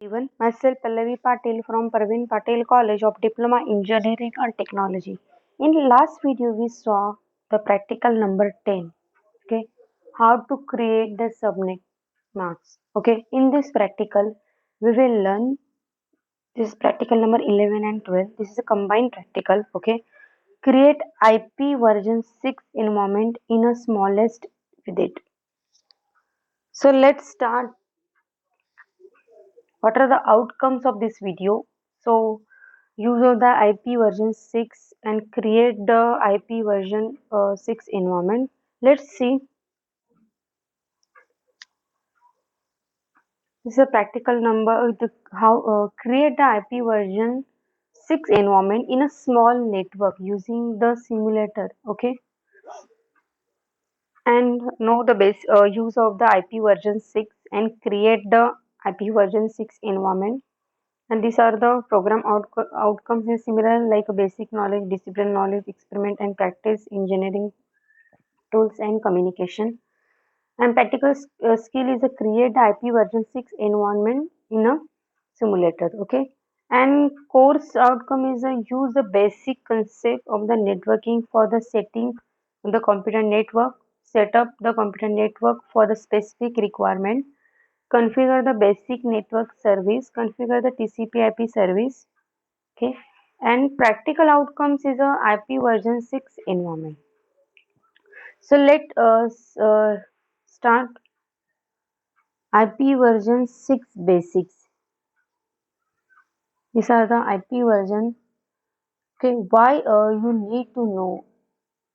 Even myself Pallavi Patil from Parveen Patel College of Diploma Engineering and Technology. In last video we saw the practical number 10. Okay, how to create the subnet marks. Okay, in this practical we will learn this practical number 11 and 12. This is a combined practical. Okay, create IP version 6 environment in a smallest with it. So let's start. What are the outcomes of this video? So use of the IP version 6 and create the IP version 6 environment. Let's see. This is a practical number. How create the IP version 6 environment in a small network using the simulator. Okay, and know the base use of the IP version 6 and create the IP version 6 environment. And these are the program outcomes is similar like basic knowledge, discipline knowledge, experiment and practice, engineering tools and communication. And practical skill is a create the IP version 6 environment in a simulator. Okay. And course outcome is a use the basic concept of the networking for the setting the computer network, set up the computer network for the specific requirement, configure the basic network service, configure the TCP IP service. Okay, and practical outcomes is a IP version 6 environment. So let us start IP version 6 basics. These are the IP version. Okay, why you need to know.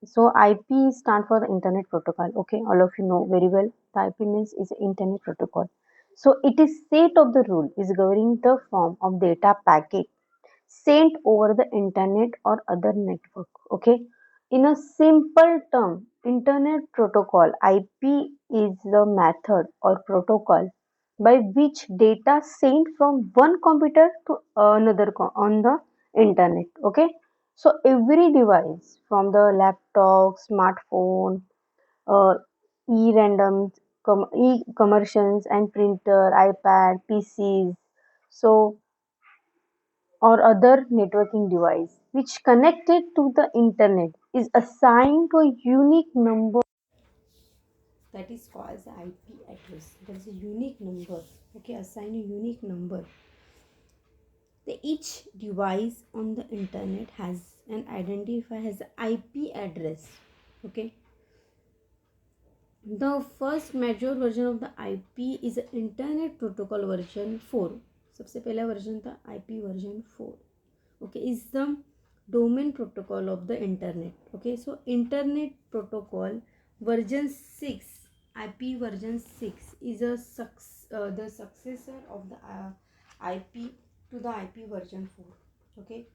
So IP stand for the internet protocol. Okay, all of you know very well. The IP means is internet protocol. So it is set of the rule is governing the form of data packet sent over the internet or other network. Okay, in a simple term, internet protocol IP is the method or protocol by which data sent from one computer to another on the internet. Okay, so every device from the laptop, smartphone, uh, e-random, e-commercials and printer, iPad, PCs. So or other networking device which connected to the internet is assigned to a unique number that is called as IP address. That is a unique number. Okay, assign a unique number. Each device on the internet has an identifier as IP address. Okay, the first major version of the IP is the Internet Protocol version 4. सबसे पहला version था IP version 4. Okay, is the domain protocol of the internet. Okay, so Internet Protocol version 6, IP version 6 is the successor of the IP to the IP version 4. Okay,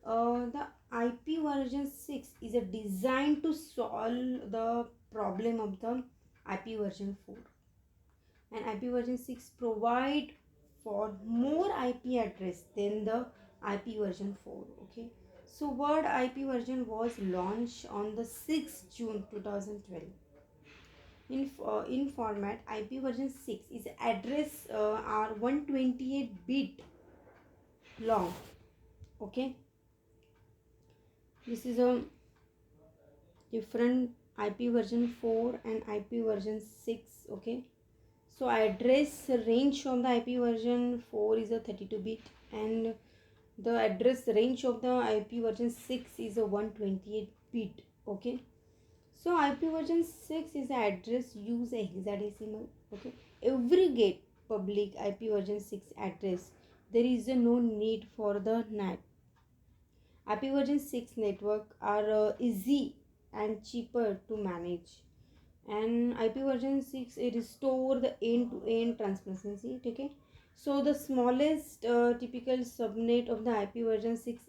the IP version 6 is a designed to solve the problem of the IP version 4. And IP version 6 provide for more IP address than the IP version 4. Okay. So word IP version was launched on the 6th June 2012. In format, IP version 6 is address are 128 bit long. Okay. This is a different IP version 4 and IP version 6. Okay, so address range of the IP version 4 is a 32 bit and the address range of the IP version 6 is a 128 bit. Okay, so IP version 6 is the address use hexadecimal. Okay, every gate public IP version 6 address there is no need for the NAT. IP version 6 network are easy and cheaper to manage. And IP version 6 it restore the end-to-end transparency. Okay, so the smallest typical subnet of the IP version 6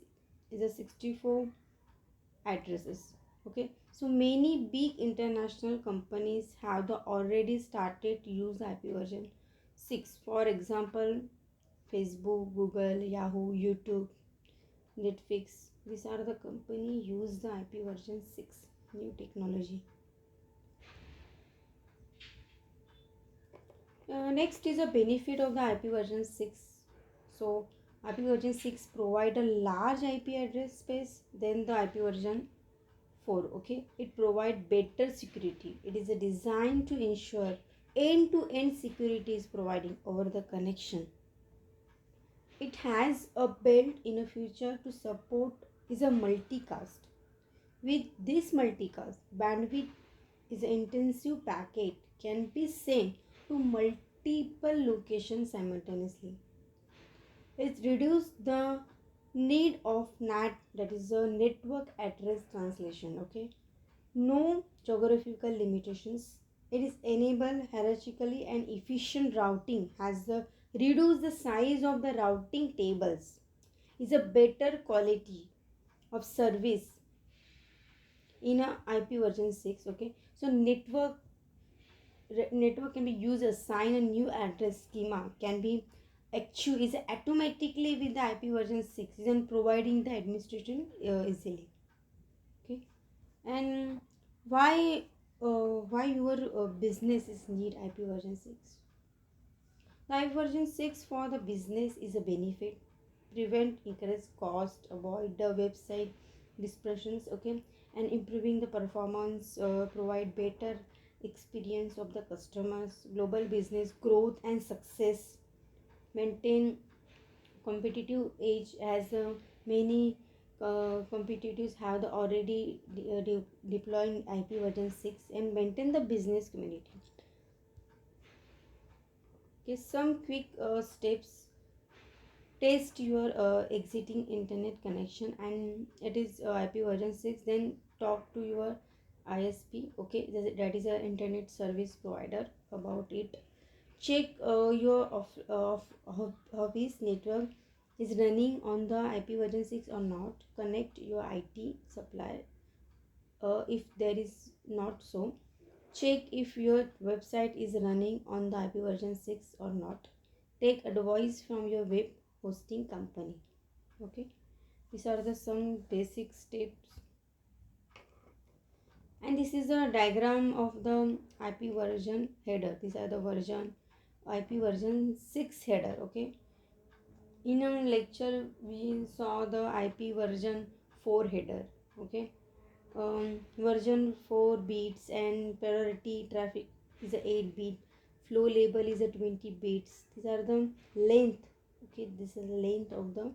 is a 64 addresses. Okay, so many big international companies have the already started to use IP version 6. For example, Facebook, Google, Yahoo, YouTube, Netflix. These are the company use the IP version 6 new technology. Next is a benefit of the IP version 6. So IP version 6 provide a large IP address space than the IP version 4. Okay, it provide better security. It is a design to ensure end-to-end security is providing over the connection. It has a built-in feature to support is a multicast. With this multicast, bandwidth is an intensive packet can be sent to multiple locations simultaneously. It reduces the need of NAT, that is a network address translation. Okay, no geographical limitations. It is enable hierarchically and efficient routing, has the reduce the size of the routing tables, is a better quality of service in a IP version 6. Okay, so network can be used assign a new address schema can be actually is automatically with the IP version 6 and providing the administration easily. Okay, and why your business is need IP version 6? The IP version 6 for the business is a benefit, prevent increased cost, avoid the website dispersions. Okay, and improving the performance, provide better experience of the customers, global business growth and success, maintain competitive edge as many competitors have the already deploying IP version 6 and maintain the business community. Okay, some quick steps. Test your exiting internet connection and it is IP version 6. Then talk to your ISP. Okay, that is a internet service provider about it. Check your office network is running on the IP version 6 or not. Connect your IT supplier if there is not so. Check if your website is running on the IP version 6 or not. Take advice from your web hosting company. Okay, these are the some basic steps, and this is a diagram of the IP version header. These are the version IP version 6 header. Okay, in a lecture we saw the IP version 4 header. Okay, version 4 bits and priority traffic is a 8 bit, flow label is a 20 bits. These are the length. Okay, this is the length of the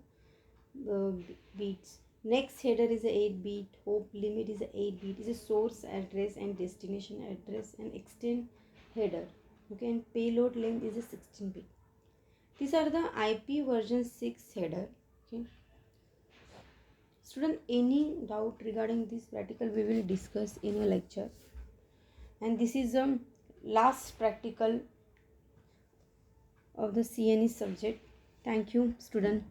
bits. Next header is a 8 bit, hope limit is a 8 bit, is a source address and destination address and extend header. Okay, and payload length is a 16 bit. These are the IP version 6 header. Okay, student, any doubt regarding this practical we will discuss in a lecture, and this is the last practical of the CNE subject. Thank you, student.